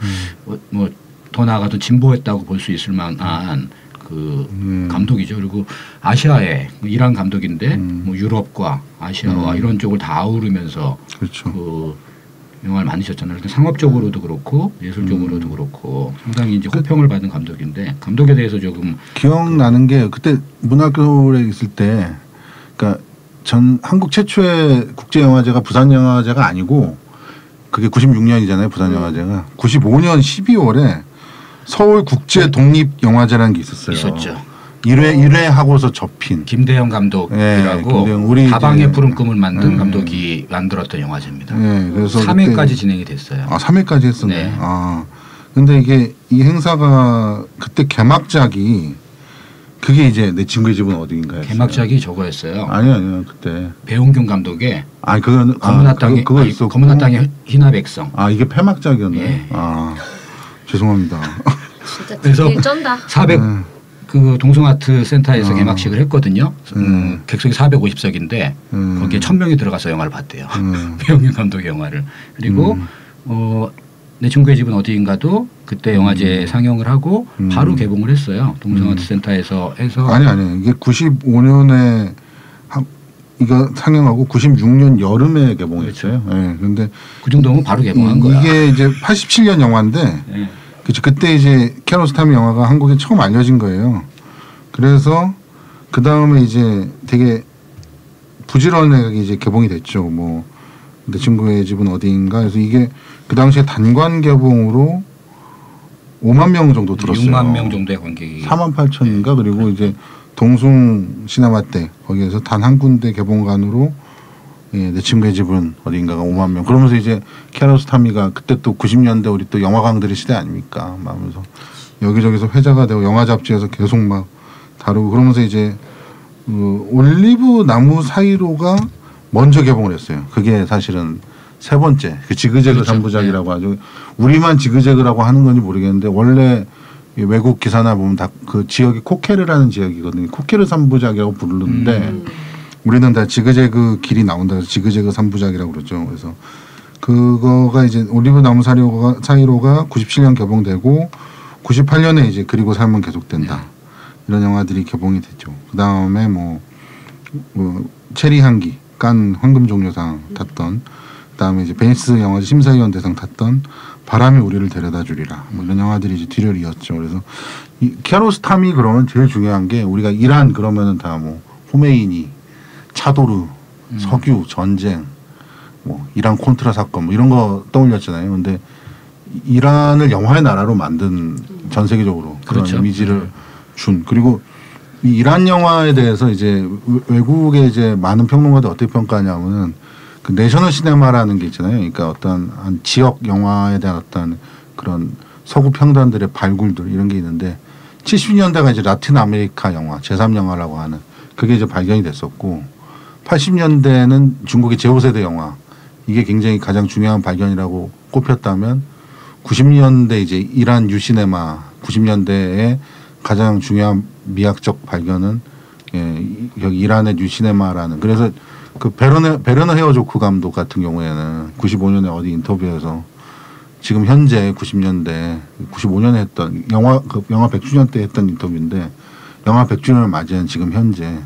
뭐 더 나아가도 진보했다고 볼 수 있을 만한 그 감독이죠. 그리고 아시아의 이란 감독인데 뭐 유럽과 아시아와 이런 쪽을 다 아우르면서 그렇죠. 그 영화를 만드셨잖아요. 상업적으로도 그렇고 예술적으로도 그렇고 상당히 이제 호평을 받은 감독인데 감독에 대해서 조금 기억나는 게 그때 문학교에 있을 때 그러니까 전 한국 최초의 국제영화제가 부산영화제가 아니고 그게 96년이잖아요. 부산영화제가 95년 12월에 서울 국제 독립영화제라는 게 있었어요. 있었죠. 1회 하고서 접힌 김대영 감독이라고 우리 다방의 푸른 꿈을 만든 감독이 만들었던 영화제입니다. 그래서 3회까지 진행이 됐어요. 3회까지 했었네. 근데 이게 이 행사가 그때 개막작이 그게 이제 내 친구의 집은 어디인가요? 개막작이 저거였어요. 아니요 그때 배용균 감독의 그거는 검은 땅의 그거 있었고 검은 땅의 희나백성. 이게 폐막작이었나요? 예. 죄송합니다. 진짜 그래서 되게 쩐다. 400 그 동성아트 센터에서 개막식을 했거든요. 객석이 450석인데 거기에 1000명이 들어가서 영화를 봤대요. 배용균 감독의 영화를. 그리고 내 친구의 집은 어디인가도 그때 영화제 상영을 하고 바로 개봉을 했어요. 동성아트 센터에서 해서 아니 이게 95년에 이거 상영하고 96년 여름에 개봉했어요. 네, 근데 그 정도면 바로 개봉한 거야. 이게 이제 87년 영화인데 그렇죠. 그때 이제 키아로스타미 영화가 한국에 처음 알려진 거예요. 그래서 그 다음에 이제 되게 부지런하게 이제 개봉이 됐죠. 뭐 내 친구의 집은 어디인가. 그래서 이게 그 당시에 단관 개봉으로 5만 명 정도 들었어요. 6만 명 정도의 관객이. 4만 8천인가. 그리고 이제 동숭 시네마 때 거기에서 단 한 군데 개봉관으로 내 친구의 집은 어딘가가 5만 명. 그러면서 이제 키아로스타미가 그때 또 90년대 우리 또 영화광들의 시대 아닙니까? 하면서 여기저기서 회자가 되고 영화 잡지에서 계속 막 다루고 그러면서 이제 올리브 나무 사이로가 먼저 개봉을 했어요. 그게 사실은 세 번째 그 지그재그 그렇죠. 3부작이라고 하죠. 우리만 지그재그라고 하는 건지 모르겠는데 원래 외국 기사나 보면 다 그 지역이 코케르라는 지역이거든요. 코케르 3부작이라고 부르는데 우리는 다 지그재그 길이 나온다 해서 지그재그 3부작이라고 그러죠. 그래서 그거가 이제 올리브 나무 사이로가 97년 개봉되고 98년에 이제 그리고 삶은 계속된다. 이런 영화들이 개봉이 됐죠. 그 다음에 뭐 체리 향기, 칸 황금종려상 탔던, 그 다음에 이제 베니스 영화제 심사위원 대상 탔던 바람이 우리를 데려다 주리라. 뭐 이런 영화들이 이제 뒤를 이었죠. 그래서 이 키아로스타미 그러면 제일 중요한 게 우리가 이란 그러면은 다 뭐 호메이니, 차도르, 석유, 전쟁, 뭐 이란 콘트라 사건 뭐 이런 거 떠올렸잖아요. 근데 이란을 영화의 나라로 만든 전 세계적으로 그런 그렇죠. 이미지를 준. 그리고 이 이란 영화에 대해서 이제 외국의 이제 많은 평론가들 어떻게 평가하냐면은 그 내셔널 시네마라는 게 있잖아요. 그러니까 어떤 한 지역 영화에 대한 어떤 그런 서구 평단들의 발굴들 이런 게 있는데 70년대가 이제 라틴 아메리카 영화, 제3영화라고 하는 그게 이제 발견이 됐었고 80년대는 중국의 제5세대 영화 이게 굉장히 가장 중요한 발견이라고 꼽혔다면 90년대 이제 이란 유시네마 90년대에 가장 중요한 미학적 발견은 여기 이란의 뉴시네마라는 그래서 그 베르너 헤어조크 감독 같은 경우에는 95년에 어디 인터뷰에서 지금 현재 90년대 95년에 했던 영화 100주년 때 했던 인터뷰인데 영화 100주년을 맞이한 지금 현재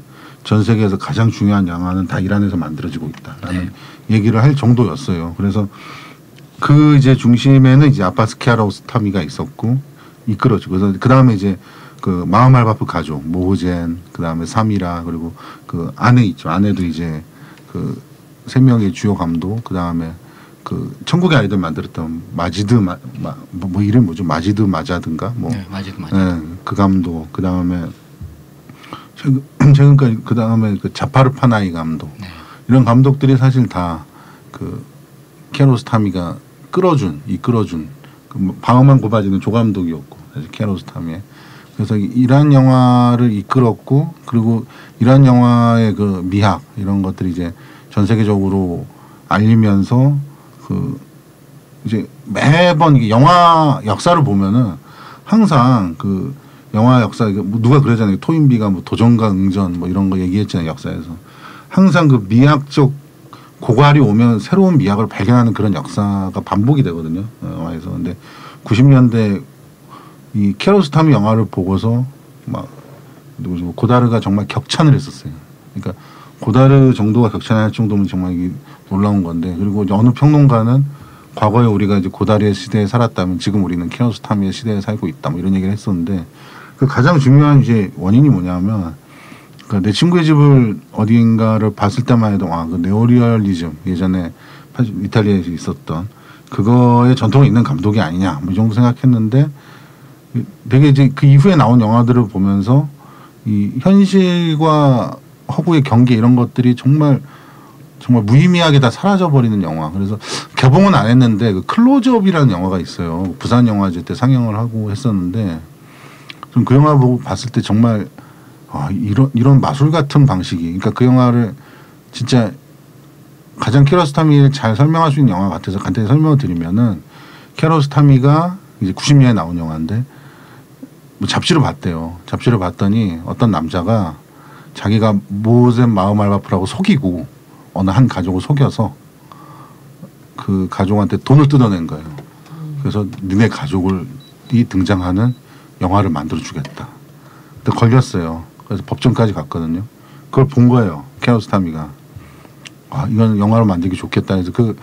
전 세계에서 가장 중요한 영화는 다 이란에서 만들어지고 있다라는 얘기를 할 정도였어요. 그래서 그 이제 중심에는 이제 아바스 키아로스타미가 있었고 이끌어지고 그래서 그 다음에 이제 그 마흐말 바프 가족, 모호젠, 그 다음에 사미라 그리고 그 아내 있죠. 아내도 이제 그 세 명의 주요 감독, 그 다음에 그 천국의 아이들 만들었던 마지드 뭐 이름 뭐죠? 마지드 마자드인가? 뭐 마지드 마자드. 네, 그 감독, 그 다음에 최근까지 그 다음에 그 자파르 파나이 감독 이런 감독들이 사실 다 그 키아로스타미가 이끌어준 그 방어만 고바지는 조 감독이었고 사실 키아로스타미의 그래서 이란 영화를 이끌었고 그리고 이란 영화의 그 미학 이런 것들이 이제 전 세계적으로 알리면서 그 이제 매번 이게 영화 역사를 보면은 항상 그 영화 역사 누가 그러잖아요. 토인비가 뭐 도전과 응전 뭐 이런 거 얘기했잖아요. 역사에서 항상 그 미학적 고갈이 오면 새로운 미학을 발견하는 그런 역사가 반복이 되거든요. 영화에서. 근데 90년대 이 키아로스타미 영화를 보고서 막 고다르가 정말 격찬을 했었어요. 그러니까 고다르 정도가 격찬할 정도면 정말 이게 놀라운 건데 그리고 어느 평론가는 과거에 우리가 이제 고다르의 시대에 살았다면 지금 우리는 키아로스타미의 시대에 살고 있다 뭐 이런 얘기를 했었는데 그 가장 중요한 이제 원인이 뭐냐면 그러니까 내 친구의 집을 어딘가를 봤을 때만 해도 그 네오리얼리즘 예전에 이탈리아에서 있었던 그거에 전통이 있는 감독이 아니냐 뭐 이 정도 생각했는데 되게 이제 그 이후에 나온 영화들을 보면서 이 현실과 허구의 경계 이런 것들이 정말 무의미하게 다 사라져버리는 영화. 그래서 개봉은 안 했는데 그 클로즈업이라는 영화가 있어요. 부산 영화제 때 상영을 하고 했었는데 좀 그 영화 보고 봤을 때 정말 이런 마술 같은 방식이 그러니까 그 영화를 진짜 가장 키아로스타미를 잘 설명할 수 있는 영화 같아서 간단히 설명을 드리면은 키아로스타미가 이제 90년에 나온 영화인데 뭐 잡지를 봤대요. 잡지를 봤더니 어떤 남자가 자기가 모셈 마흐말바프라고 속이고 어느 한 가족을 속여서 그 가족한테 돈을 뜯어낸 거예요. 그래서 니네 가족이 등장하는 영화를 만들어 주겠다. 근데 걸렸어요. 그래서 법정까지 갔거든요. 그걸 본 거예요. 키아로스타미가. 이건 영화로 만들기 좋겠다 해서 그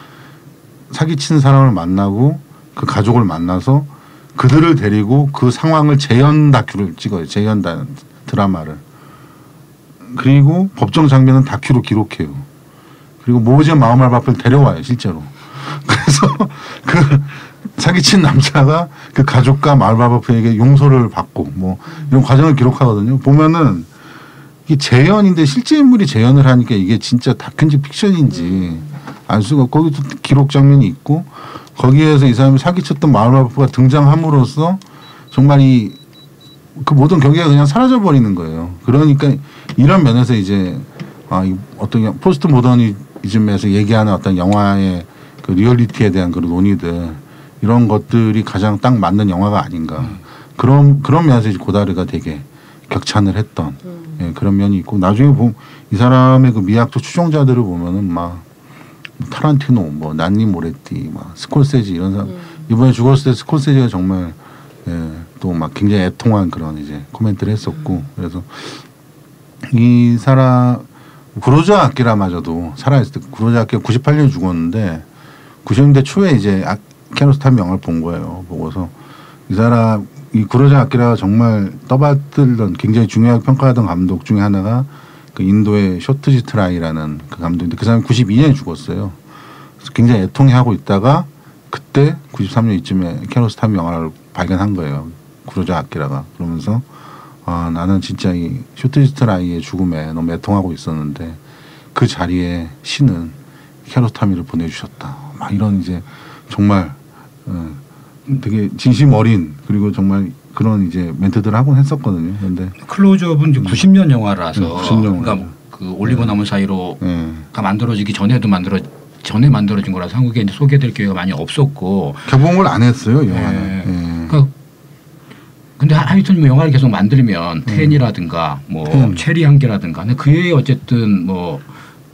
사기친 사람을 만나고 그 가족을 만나서 그들을 데리고 그 상황을 재현 다큐를 찍어요. 재현 드라마를. 그리고 법정 장면은 다큐로 기록해요. 그리고 모제 마흐말바프를 데려와요. 실제로. 그래서 그 사기친 남자가 그 가족과 마흐말바프에게 용서를 받고 뭐 이런 과정을 기록하거든요. 보면은 이게 재현인데 실제 인물이 재현을 하니까 이게 진짜 다큐인지 픽션인지 알 수가 없고 거기도 기록 장면이 있고 거기에서 이 사람이 사기쳤던 마흐말바프가 등장함으로써 정말 그 모든 경계가 그냥 사라져 버리는 거예요. 그러니까 이런 면에서 이제 어떤 포스트 모더니즘에서 얘기하는 어떤 영화의 그 리얼리티에 대한 그런 논의들 이런 것들이 가장 딱 맞는 영화가 아닌가. 그런 면에서 이제 고다르가 되게 격찬을 했던 그런 면이 있고 나중에 보면 이 사람의 그 미학적 추종자들을 보면은 막 타란티노, 뭐 난니 모레티, 막 스콜세지 이런 사람 이번에 죽었을 때 스콜세지가 정말 또 막 굉장히 애통한 그런 이제 코멘트를 했었고 그래서 이 사람 구로자 아키라마저도 살아있을 때 구로자 아키라 98년에 죽었는데 90년대 초에 이제 키아로스타미 영화를 본 거예요. 보고서 이 사람 이 구로자 아키라가 정말 떠받들던 굉장히 중요하게 평가하던 감독 중에 하나가 그 인도의 쇼트지 트라이라는 그 감독인데 그 사람이 92년에 죽었어요. 그래서 굉장히 애통해하고 있다가 그때 93년 이쯤에 키아로스타미 영화를 발견한 거예요. 구로자 아키라가. 그러면서 나는 진짜 이 쇼트지 트라이의 죽음에 너무 애통하고 있었는데 그 자리에 신은 키아로스타미를 보내주셨다. 막 이런 이제 정말 되게 진심 어린 그리고 정말 그런 이제 멘트들을 하곤 했었거든요. 그런데 클로즈업은 이제 90년 영화라서 90년 그러니까 그 올리버 나무 사이로가 만들어지기 전에도 만들어진 거라서 한국에 이제 소개될 기회가 많이 없었고 개봉을 안 했어요 영화는. 그러니까 근데 하여튼 뭐 영화를 계속 만들면 텐이라든가 뭐 체리 한 개라든가 근데 그에 어쨌든 뭐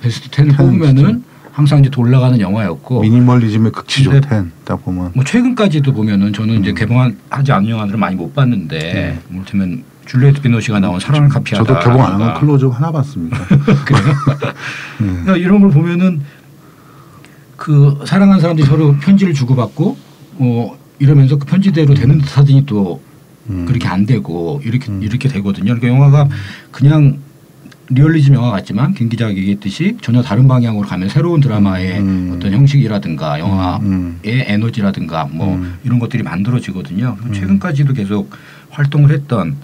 베스트 10을 뽑으면은 항상 이제 올라가는 영화였고 미니멀리즘의 극치죠. 텐 딱 보면 뭐 최근까지도 보면은 저는 이제 개봉하지 않은 영화들을 많이 못 봤는데 이를테면 줄리에트 비노시가 나온 사랑을 카피하다 저도 개봉 안 한 클로즈업 하나 봤습니다. 그래요? 그러니까 이런 걸 보면은 그 사랑하는 사람들이 서로 편지를 주고받고 이러면서 그 편지대로 되는 듯하더니 또 그렇게 안 되고 이렇게 되거든요. 그러니까 영화가 그냥 리얼리즘 영화 같지만 김 기자가 얘기했듯이 전혀 다른 방향으로 가면 새로운 드라마의 어떤 형식이라든가 영화의 에너지라든가 뭐 이런 것들이 만들어지거든요. 최근까지도 계속 활동을 했던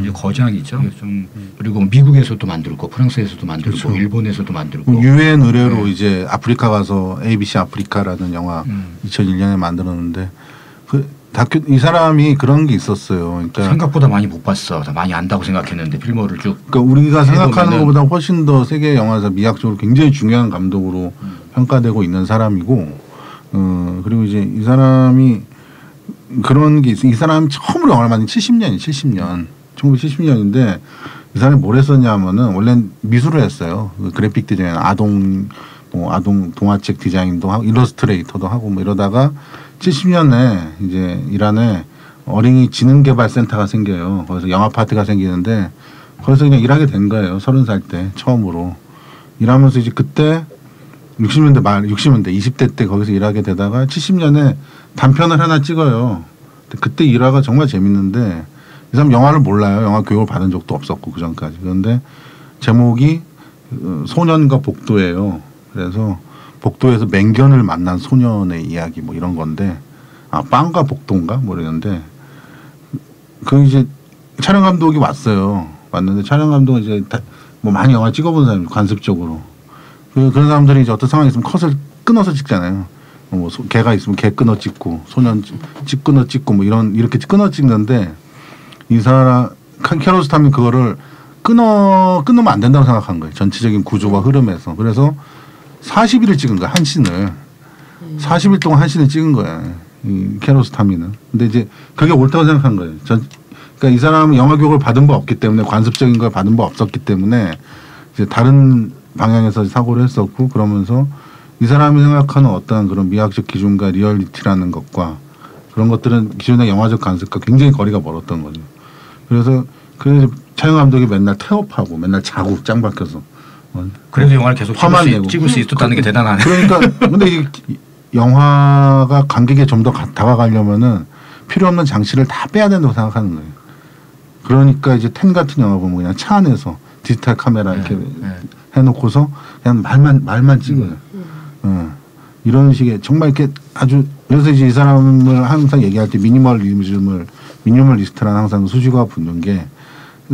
이제 거장이죠. 좀 그리고 미국에서도 만들고 프랑스에서도 만들고 그렇죠. 일본에서도 만들고 유엔 의뢰로 이제 아프리카 가서 ABC 아프리카라는 영화 2001년에 만들었는데 이 사람이 그런 게 있었어요. 그러니까 생각보다 많이 못 봤어. 다 많이 안다고 생각했는데 필모를 쭉. 그러니까 우리가 생각하는 것보다 훨씬 더 세계 영화에서 미학적으로 굉장히 중요한 감독으로 평가되고 있는 사람이고, 그리고 이제 이 사람이 그런 게 있어. 이 사람이 처음으로 영화를 만든 70년. 1970년인데 이 사람이 뭘 했었냐면은 원래는 미술을 했어요. 그래픽 디자인, 아동 동화책 디자인도 하고 일러스트레이터도 하고 뭐 이러다가 70년에 이제 이란에 어린이 지능개발센터가 생겨요. 거기서 영화 파트가 생기는데 거기서 그냥 일하게 된 거예요. 30살 때 처음으로 일하면서 이제 그때 60년대 20대 때 거기서 일하게 되다가 70년에 단편을 하나 찍어요. 그때 일화가 정말 재밌는데 이 사람 영화를 몰라요. 영화 교육을 받은 적도 없었고 그 전까지. 그런데 제목이 소년과 복도예요. 그래서 복도에서 맹견을 만난 소년의 이야기 뭐 이런 건데 빵과 복도인가 모르겠는데 그 이제 촬영 감독이 왔는데 촬영 감독은 이제 뭐 많이 영화 찍어본 사람이 관습적으로 그런 사람들이 이제 어떤 상황이 있으면 컷을 끊어서 찍잖아요. 뭐 개가 있으면 개 끊어 찍고 소년 끊어 찍고 뭐 이렇게 끊어 찍는데 이 사람 키아로스타미 그거를 끊으면 안 된다고 생각한 거예요. 전체적인 구조와 흐름에서. 그래서 40일을 찍은 거야, 한 씬을. 40일 동안 한 씬을 찍은 거야, 이 키아로스타미는. 근데 이제 그게 옳다고 생각한 거예요. 그러니까 이 사람은 영화 교육을 받은 바 없기 때문에 관습적인 걸 받은 바 없었기 때문에 이제 다른 방향에서 사고를 했었고 그러면서 이 사람이 생각하는 어떤 그런 미학적 기준과 리얼리티라는 것과 그런 것들은 기존의 영화적 관습과 굉장히 거리가 멀었던 거죠. 그래서 촬영 감독이 맨날 태업하고 맨날 자고 짱 박혀서. 그래도 영화를 계속 찍을 수 있었다는 게 대단하네. 그러니까 근데 이 영화가 관객에 좀 더 다가가려면은 필요 없는 장치를 다 빼야 된다고 생각하는 거예요. 그러니까 이제 텐 같은 영화 보면 그냥 차 안에서 디지털 카메라 이렇게 해놓고서 그냥 말만 찍어요. 이런 식의 정말 이렇게 아주 그래서 이제 이 사람을 항상 얘기할 때 미니멀리스트라는 항상 수식어가 붙는 게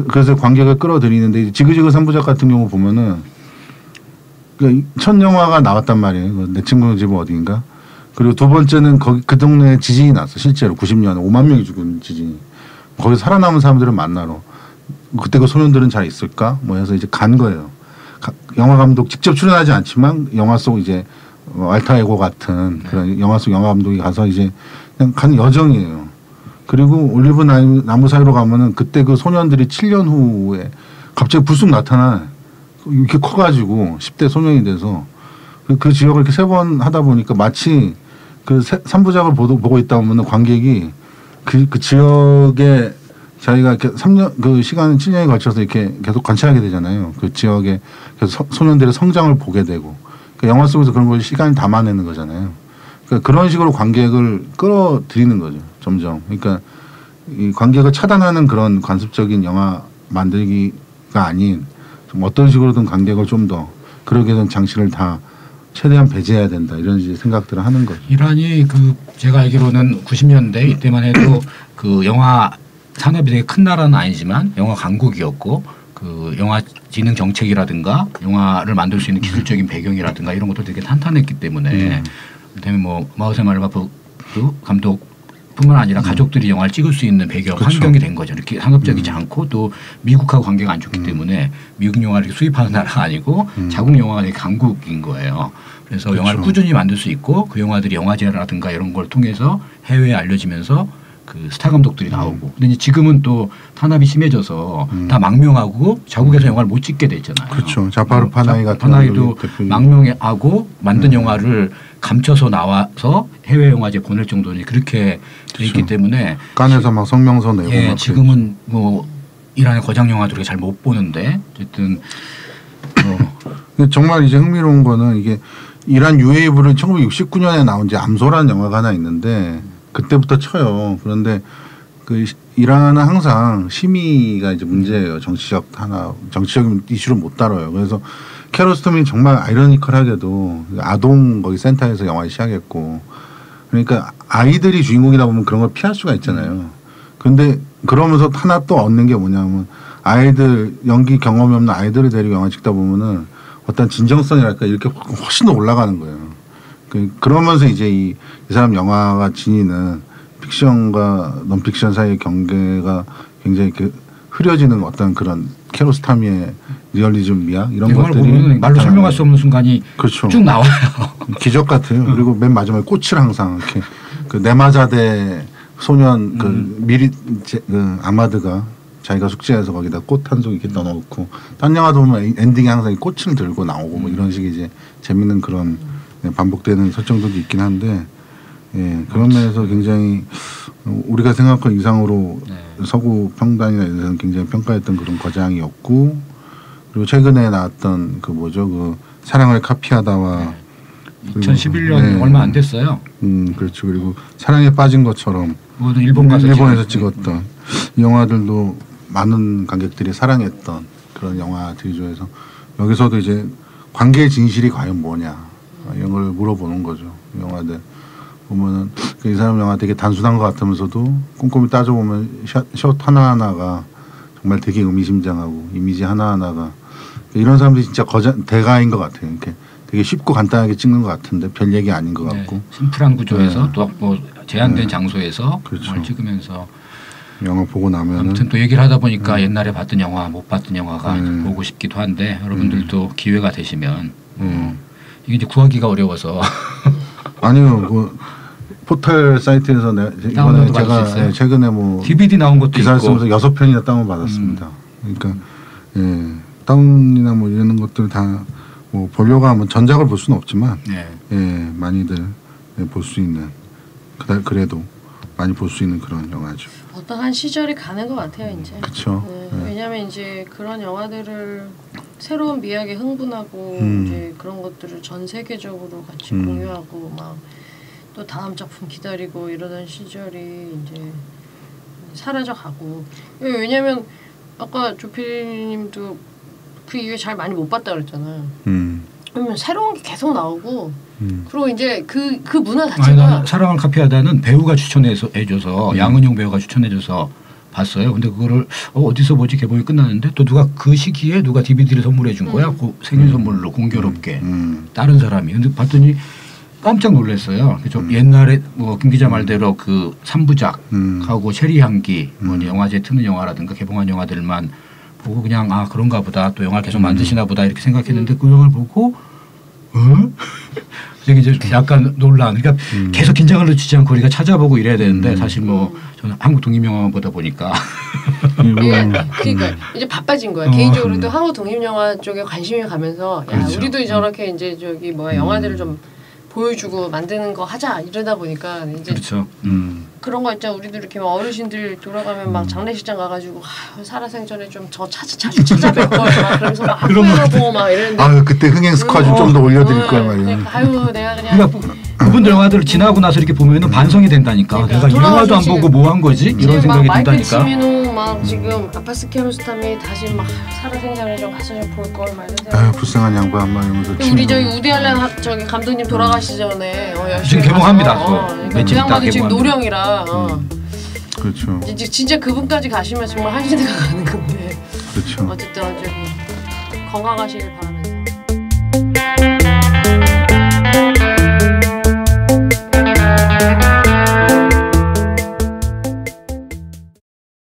그래서 관객을 끌어들이는데 지그지그 3부작 같은 경우 보면은 첫 영화가 나왔단 말이에요. 내 친구 집은 어디인가. 그리고 두 번째는 그 동네에 지진이 났어. 실제로 90년에 5만 명이 죽은 지진이. 거기 살아남은 사람들을 만나러. 그때 그 소년들은 잘 있을까? 뭐 해서 이제 간 거예요. 영화 감독 직접 출연하지 않지만 영화 속 이제 알타 에고 같은 그런 영화 속 영화 감독이 가서 이제 그냥 간 여정이에요. 그리고 올리브 나무 사이로 가면은 그때 그 소년들이 7년 후에 갑자기 불쑥 나타나 이렇게 커가지고 10대 소년이 돼서 그 지역을 이렇게 3번 하다 보니까 마치 그 3부작을 보고 있다 보면은 관객이 그 지역에 자기가 이렇게 3년 그 시간 7년에 걸쳐서 이렇게 계속 관찰하게 되잖아요. 그 지역에 계속 소년들의 성장을 보게 되고 그러니까 영화 속에서 그런 걸 시간을 담아내는 거잖아요. 그러니까 그런 식으로 관객을 끌어들이는 거죠. 점점. 그러니까 이 관객을 차단하는 그런 관습적인 영화 만들기가 아닌 좀 어떤 식으로든 관객을 좀 더 그러게 된 장치를 다 최대한 배제해야 된다 이런 생각들을 하는 거죠. 이란이 그 제가 알기로는 90년대 이때만 해도 그 영화 산업이 되게 큰 나라는 아니지만 영화 강국이었고 그 영화 진흥 정책이라든가 영화를 만들 수 있는 기술적인 배경이라든가 이런 것도 되게 탄탄했기 때문에 그다음에 뭐 마우세 말바프 감독뿐만 아니라 가족들이 영화를 찍을 수 있는 배경 그렇죠. 환경이 된 거죠. 이렇게 상업적이지 않고 또 미국하고 관계가 안 좋기 때문에 미국 영화를 수입하는 나라가 아니고 자국 영화가 되게 강국인 거예요. 그래서 그렇죠. 영화를 꾸준히 만들 수 있고 그 영화들이 영화제라든가 이런 걸 통해서 해외에 알려지면서 그 스타 감독들이 나오고. 근데 이제 지금은 또 탄압이 심해져서 다 망명하고 자국에서 영화를 못 찍게 됐잖아요. 그렇죠. 자파르 파나이 같은 파나이도 망명하고 만든 영화를 감춰서 나와서 해외 영화제 보낼 정도니 그렇게 돼 있기 때문에 깐에서 막 성명서 내고 예, 막 지금은 뭐 이란의 거장 영화들이 잘 못 보는데 어쨌든 정말 이제 흥미로운 거는 이게 이란 UAV를 1969년에 나온 이제 암소라는 영화가 하나 있는데 그때부터 쳐요. 그런데 그 이란은 항상 심의가 이제 문제예요. 정치적인 이슈를 못 다뤄요. 그래서 캐로스톰이 정말 아이러니컬하게도 아동 거기 센터에서 영화를 시작했고 그러니까 아이들이 주인공이다 보면 그런 걸 피할 수가 있잖아요. 근데 그러면서 하나 또 얻는 게 뭐냐면 아이들 연기 경험이 없는 아이들을 데리고 영화 찍다 보면은 어떤 진정성이랄까 이렇게 훨씬 더 올라가는 거예요. 그러면서 이제 이 사람 영화가 지니는 픽션과 논픽션 사이의 경계가 굉장히 이렇게 흐려지는 어떤 그런 키아로스타미의 리얼리즘 미학 이런 것들이 말로 설명할 수 없는 순간이 그렇죠. 쭉 나와요. 기적 같아요. 그리고 맨 마지막에 꽃을 항상 이렇게 그 네마자데 소년 그 아마드가 자기가 숙제해서 거기다 꽃 한 송 이렇게 넣어놓고 딴 영화도 보면 엔딩에 항상 꽃을 들고 나오고 뭐 이런 식의 이제 재밌는 그런 반복되는 설정들도 있긴 한데 예, 그런 면에서 굉장히 우리가 생각한 이상으로 서구 평단이나 이런 데서는 굉장히 평가했던 그런 거장이었고 그리고 최근에 나왔던 그 뭐죠 그 사랑을 카피하다와 2011년 얼마 안 됐어요. 그렇죠. 그리고 사랑에 빠진 것처럼 일본에서 찍었던 이 영화들도 많은 관객들이 사랑했던 그런 영화들이죠. 그래서 여기서도 이제 관계의 진실이 과연 뭐냐 이런 걸 물어보는 거죠. 영화들 보면은 이 사람 영화 되게 단순한 것 같으면서도 꼼꼼히 따져보면 샷 하나하나가 정말 되게 의미심장하고 이미지 하나하나가 이런 사람들이 진짜 대가인 것 같아요. 이렇게 되게 쉽고 간단하게 찍는 것 같은데 별 얘기 아닌 것 같고 심플한 구조에서 또 뭐 제한된 장소에서 그렇죠. 찍으면서 영화 보고 나면 아무튼 또 얘기를 하다 보니까 옛날에 봤던 영화 못 봤던 영화가 보고 싶기도 한데 여러분들도 기회가 되시면 이게 이제 구하기가 어려워서 아니요 그 포털 사이트에서 이번에 제가 최근에 뭐 DVD 나온 것도 기사를 있고 쓰면서 6편이나 다운 받았습니다. 그러니까 예, 다운이나 뭐 이런 것들 다 뭐 보려고 하면 전작을 볼 수는 없지만 예, 많이들 볼 수 있는 그래도 많이 볼 수 있는 그런 영화죠. 어떤 한 시절이 가는 것 같아요 이제. 그렇죠. 왜냐하면 이제 그런 영화들을 새로운 미학에 흥분하고 이제 그런 것들을 전 세계적으로 같이 공유하고 막 또 다음 작품 기다리고 이러던 시절이 이제 사라져가고. 왜냐하면 아까 조피님도 그 이후에 잘 많이 못 봤다 그랬잖아요. 그러면 새로운 게 계속 나오고 그리고 이제 그 문화 자체가 사랑을 카피하다는 배우가 추천해서 해줘서 양은영 배우가 추천해줘서 봤어요. 근데 그거를 어디서 보지 개봉이 끝났는데 또 누가 그 시기에 누가 DVD를 선물해 준 거야. 그 생일 선물로 공교롭게 다른 사람이. 근데 봤더니 깜짝 놀랐어요. 좀 옛날에 뭐 김 기자 말대로 그 3부작하고 체리 향기 뭐 영화제 트는 영화라든가 개봉한 영화들만 보고 그냥 아 그런가 보다 또 영화를 계속 만드시나 보다 이렇게 생각했는데 그 영화를 보고 되게 이제 약간 놀란. 그러니까 계속 긴장을 놓치지 않고 우리가 찾아보고 이래야 되는데 사실 뭐 저는 한국 독립영화 보다 보니까 그러니까 이제 바빠진 거야. 개인적으로도 한국 독립영화 쪽에 관심이 가면서 야 그렇죠. 우리도 저렇게 이제 저기 뭐야 영화들을 좀 보여주고 만드는 거 하자 이러다 보니까 이제 그렇죠. 그런 거 있잖아. 우리도 이렇게 막 어르신들 돌아가면 막 장례식장 가가지고 살아생전에 좀 저 자주 찾아뵐 걸 막 그러면서 막 후회하고 막 이러는데 아유 그때 흥행 스쿼드 좀 더 올려드릴 거야 막 이런. 아유 내가 그냥 그분들 영화들 지나고 나서 이렇게 보면은 반성이 된다니까. 내가 이 영화도 안 보고 뭐 한 거지 이런 생각이 든다니까. 마이클 치미노 저는 막 지금 아바스 키아로스타미 다시 막 살아생전에 좀 가서 좀 볼 걸 막 이런 생각. 아유 불쌍한 양반 막 이러면서. 우리 저기 우디 알렌 저기 감독님 돌아가시기 전에 지금 개봉합니다. 그러니까 그 양반도 지금 노령이라. 그렇죠. 이제 진짜 그분까지 가시면 정말 한 시대가 가는 건데. 그렇죠. 어쨌든 건강하시길 바라면서.